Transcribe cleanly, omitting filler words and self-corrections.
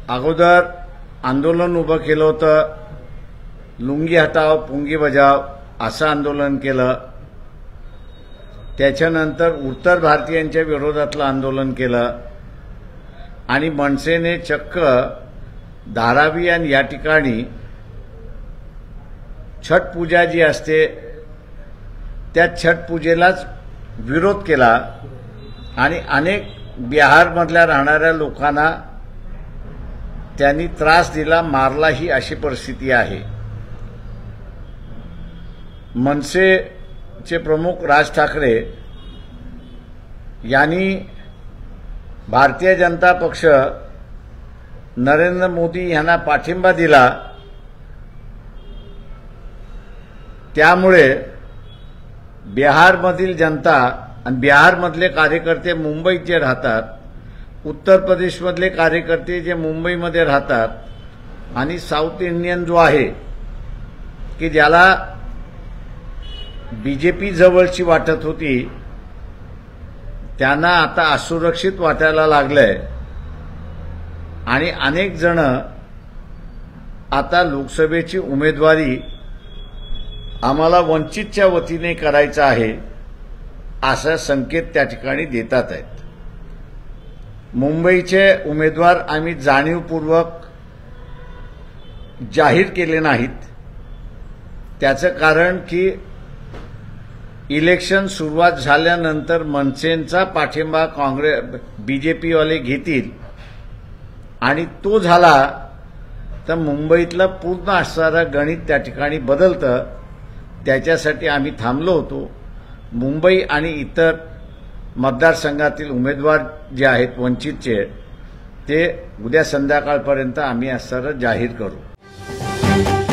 अगोदर आंदोलन उभं केलं होतं, लुंगी हटाव पुंगी बजाव असं आंदोलन केलं। त्याच्यानंतर उत्तर भारतीयांच्या विरोधातलं आंदोलन केलं आणि मनसेने चक्क धारावी आणि या ठिकाणी छठ पूजा जी असते त्या छठ पूजेलाच विरोध केला आणि अनेक बिहारमधल्या राहणाऱ्या लोकांना त्यांनी त्रास दिला, मारलाही, अशी परिस्थिती आहे। मनसेचे प्रमुख राज ठाकरे यांनी भारतीय जनता पक्ष नरेंद्र मोदी यांना पाठिंबा दिला, त्यामुळे बिहारमधील जनता आणि बिहारमधले कार्यकर्ते मुंबईत जे राहतात, उत्तर प्रदेशमधले कार्यकर्ते जे मुंबईमध्ये राहतात आणि साऊथ इंडियन जो आहे की ज्याला बीजेपी जवळची वाटत होती, त्यांना आता असुरक्षित वाटायला लागलंय आणि अनेक जण आता लोकसभेची उमेदवारी आम्हाला वंचितच्या वतीने करायचा आहे असा संकेत त्या ठिकाणी देतात आहेत। मुंबईचे उमेदवार आम्ही जाणीवपूर्वक जाहीर केले नाहीत। त्याचं कारण की इलेक्शन सुरुवात झाल्यानंतर मनसेचा पाठिंबा बीजेपीवाले घेतील आणि तो झाला तर मुंबईतलं पूर्ण असणारं गणित त्या ठिकाणी बदलतं। त्याच्यासाठी आम्ही थांबलो होतो। मुंबई आणि इतर मतदारसंघातील उमेदवार जे आहेत वंचितचे, ते उद्या संध्याकाळपर्यंत आम्ही असणारं जाहीर करू।